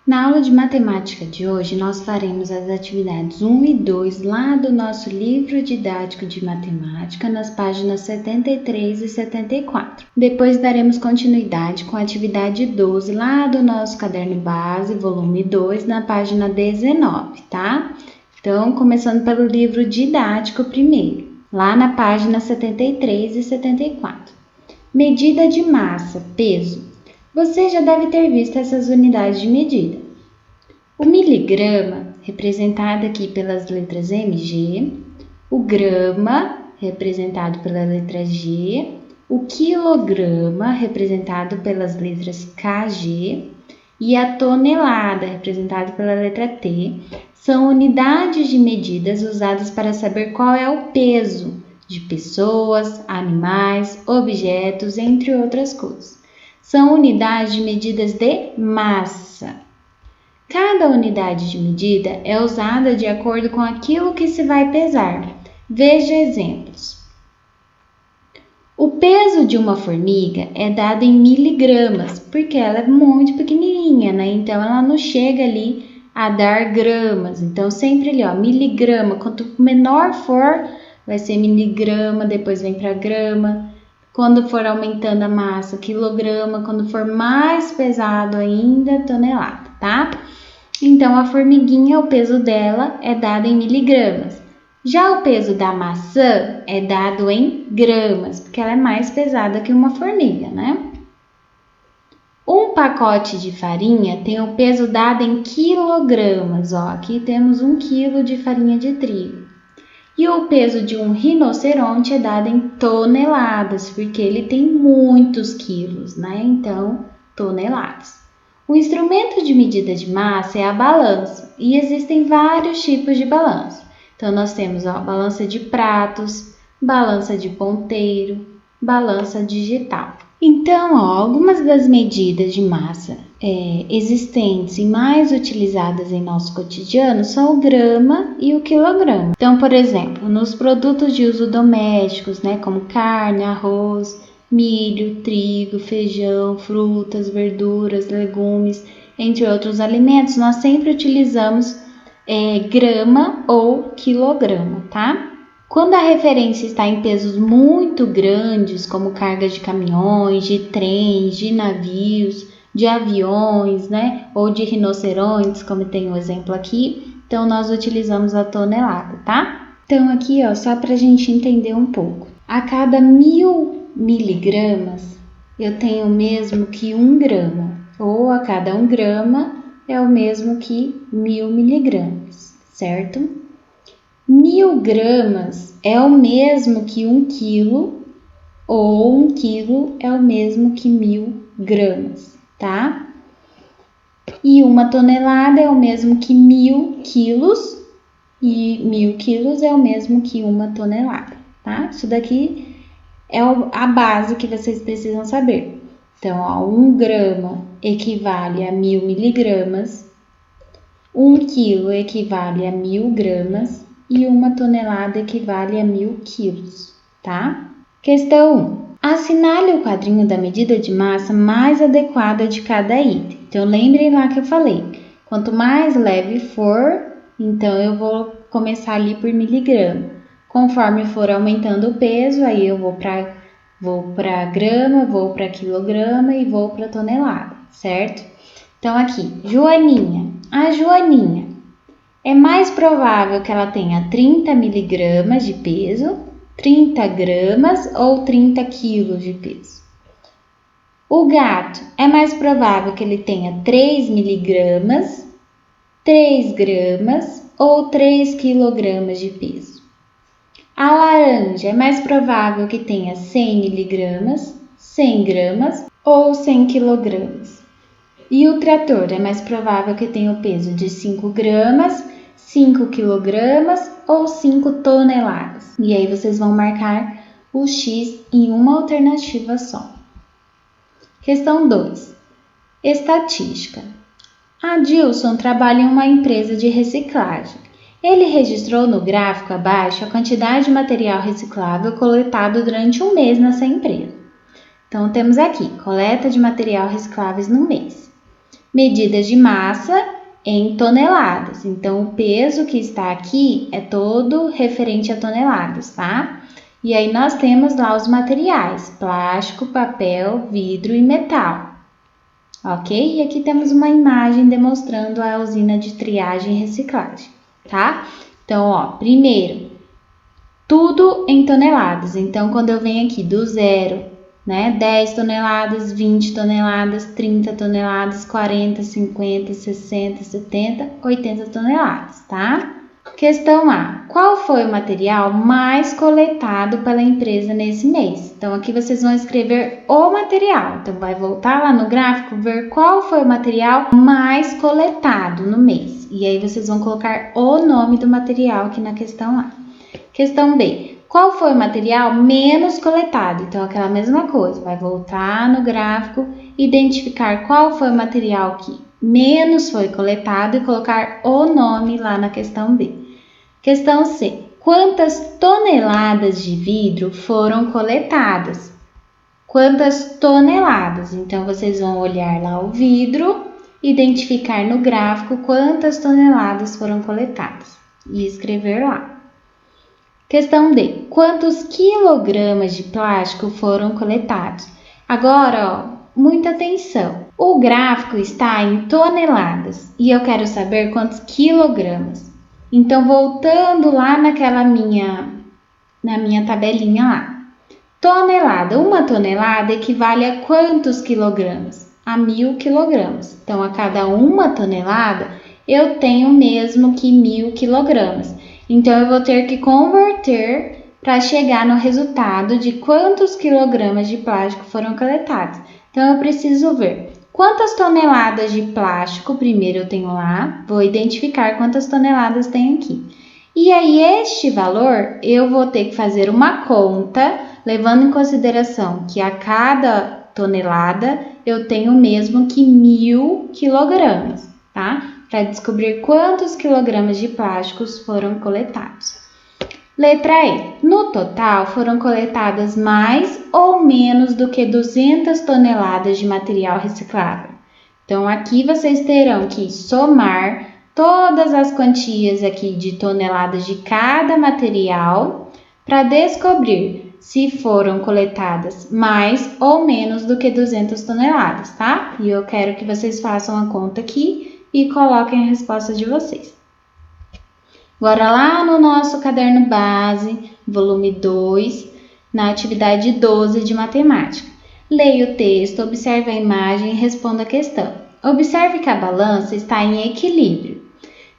Na aula de matemática de hoje, nós faremos as atividades 1 e 2 lá do nosso livro didático de matemática, nas páginas 73 e 74. Depois daremos continuidade com a atividade 12 lá do nosso caderno base, volume 2, na página 19, tá? Então, começando pelo livro didático primeiro, lá na página 73 e 74. Medida de massa, peso. Você já deve ter visto essas unidades de medida. O miligrama, representado aqui pelas letras mg, o grama, representado pela letra G, o quilograma, representado pelas letras kg, e a tonelada, representada pela letra T, são unidades de medidas usadas para saber qual é o peso de pessoas, animais, objetos, entre outras coisas. São unidades de medidas de massa. Cada unidade de medida é usada de acordo com aquilo que se vai pesar. Veja exemplos. O peso de uma formiga é dado em miligramas, porque ela é muito pequenininha, né? Então, ela não chega ali a dar gramas. Então, sempre ali, ó, miligrama. Quanto menor for, vai ser miligrama, depois vem para grama. Quando for aumentando a massa, quilograma. Quando for mais pesado ainda, tonelada, tá? Então, a formiguinha, o peso dela é dado em miligramas. Já o peso da maçã é dado em gramas, porque ela é mais pesada que uma formiga, né? Um pacote de farinha tem o peso dado em quilogramas. Ó, aqui temos 1 quilo de farinha de trigo. E o peso de um rinoceronte é dado em toneladas, porque ele tem muitos quilos, né? Então, toneladas. O instrumento de medida de massa é a balança, e existem vários tipos de balança. Então, nós temos a balança de pratos, balança de ponteiro, balança digital. Então, algumas das medidas de massa existentes e mais utilizadas em nosso cotidiano são o grama e o quilograma. Então, por exemplo, nos produtos de uso domésticos, né, como carne, arroz, milho, trigo, feijão, frutas, verduras, legumes, entre outros alimentos, nós sempre utilizamos grama ou quilograma, tá? Quando a referência está em pesos muito grandes, como cargas de caminhões, de trens, de navios, de aviões, né? Ou de rinocerontes, como tem o exemplo aqui, então nós utilizamos a tonelada, tá? Então aqui, ó, só para a gente entender um pouco. A cada 1000 miligramas, eu tenho o mesmo que 1 grama, ou a cada 1 grama é o mesmo que 1000 miligramas, certo? 1000 gramas é o mesmo que 1 quilo, ou 1 quilo é o mesmo que 1000 gramas, tá? E 1 tonelada é o mesmo que 1000 quilos, e 1000 quilos é o mesmo que 1 tonelada, tá? Isso daqui é a base que vocês precisam saber. Então, ó, 1 grama equivale a 1000 miligramas, 1 quilo equivale a 1000 gramas e 1 tonelada equivale a 1000 quilos, tá? Questão 1. Assinale o quadrinho da medida de massa mais adequada de cada item. Então, lembrem lá que eu falei, quanto mais leve for, então eu vou começar ali por miligrama. Conforme for aumentando o peso, aí eu vou para grama, vou para quilograma e vou para tonelada, certo? Então aqui, Joaninha. A Joaninha é mais provável que ela tenha 30 miligramas de peso, 30 gramas ou 30 quilos de peso. O gato é mais provável que ele tenha 3 miligramas, 3 gramas ou 3 quilogramas de peso. A laranja é mais provável que tenha 100 miligramas, 100 gramas ou 100 quilogramas. E o trator é mais provável que tenha o peso de 5 gramas, 5 quilogramas ou 5 toneladas. E aí vocês vão marcar o X em uma alternativa só. Questão 2. Estatística. Adilson trabalha em uma empresa de reciclagem. Ele registrou no gráfico abaixo a quantidade de material reciclável coletado durante um mês nessa empresa. Então, temos aqui, coleta de material recicláveis no mês. Medidas de massa em toneladas. Então, o peso que está aqui é todo referente a toneladas, tá? E aí nós temos lá os materiais: plástico, papel, vidro e metal. Ok? E aqui temos uma imagem demonstrando a usina de triagem e reciclagem, tá? Então, ó, primeiro, tudo em toneladas. Então, quando eu venho aqui do zero, né, 10 toneladas, 20 toneladas, 30 toneladas, 40, 50, 60, 70, 80 toneladas, tá? Questão A. Qual foi o material mais coletado pela empresa nesse mês? Então, aqui vocês vão escrever o material. Então, vai voltar lá no gráfico, ver qual foi o material mais coletado no mês. E aí, vocês vão colocar o nome do material aqui na questão A. Questão B. Qual foi o material menos coletado? Então, aquela mesma coisa. Vai voltar no gráfico, identificar qual foi o material que menos foi coletado e colocar o nome lá na questão B. Questão C. Quantas toneladas de vidro foram coletadas? Quantas toneladas? Então, vocês vão olhar lá o vidro, identificar no gráfico quantas toneladas foram coletadas e escrever lá. Questão D. Quantos quilogramas de plástico foram coletados? Agora, ó, muita atenção. O gráfico está em toneladas e eu quero saber quantos quilogramas. Então, voltando lá na minha tabelinha lá. Tonelada. Uma tonelada equivale a quantos quilogramas? A 1.000 quilogramas. Então, a cada uma tonelada, eu tenho mesmo que 1.000 quilogramas. Então, eu vou ter que converter para chegar no resultado de quantos quilogramas de plástico foram coletados. Então, eu preciso ver quantas toneladas de plástico, primeiro eu tenho lá, vou identificar quantas toneladas tem aqui. E aí, este valor, eu vou ter que fazer uma conta, levando em consideração que a cada tonelada eu tenho mesmo que 1.000 quilogramas, tá? Para descobrir quantos quilogramas de plásticos foram coletados. Letra E. No total, foram coletadas mais ou menos do que 200 toneladas de material reciclável. Então, aqui vocês terão que somar todas as quantias aqui de toneladas de cada material para descobrir se foram coletadas mais ou menos do que 200 toneladas, tá? E eu quero que vocês façam a conta aqui e coloquem a resposta de vocês. Agora lá no nosso caderno base, volume 2, na atividade 12 de matemática. Leia o texto, observe a imagem e responda a questão. Observe que a balança está em equilíbrio.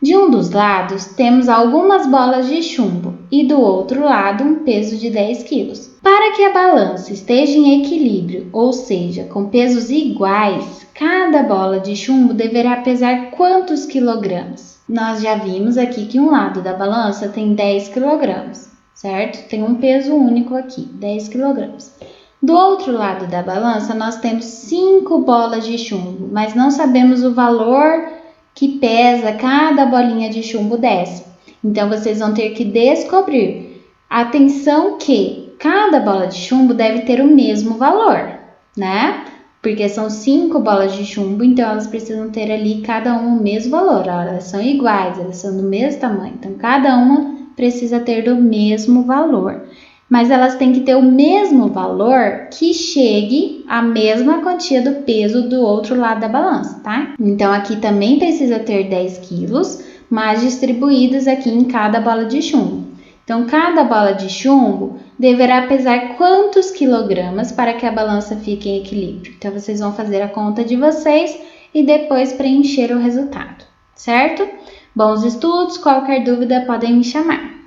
De um dos lados temos algumas bolas de chumbo e do outro lado um peso de 10 quilos. Para que a balança esteja em equilíbrio, ou seja, com pesos iguais, cada bola de chumbo deverá pesar quantos quilogramas? Nós já vimos aqui que um lado da balança tem 10 quilogramas, certo? Tem um peso único aqui, 10 quilogramas. Do outro lado da balança, nós temos 5 bolas de chumbo, mas não sabemos o valor que pesa cada bolinha de chumbo dessa. Então, vocês vão ter que descobrir. Atenção que cada bola de chumbo deve ter o mesmo valor, né? Porque são 5 bolas de chumbo, então elas precisam ter ali cada uma o mesmo valor. Elas são iguais, elas são do mesmo tamanho. Então, cada uma precisa ter do mesmo valor. Mas elas têm que ter o mesmo valor que chegue à mesma quantia do peso do outro lado da balança, tá? Então, aqui também precisa ter 10 quilos, mas distribuídos aqui em cada bola de chumbo. Então, cada bola de chumbo deverá pesar quantos quilogramas para que a balança fique em equilíbrio. Então, vocês vão fazer a conta de vocês e depois preencher o resultado, certo? Bons estudos, qualquer dúvida podem me chamar.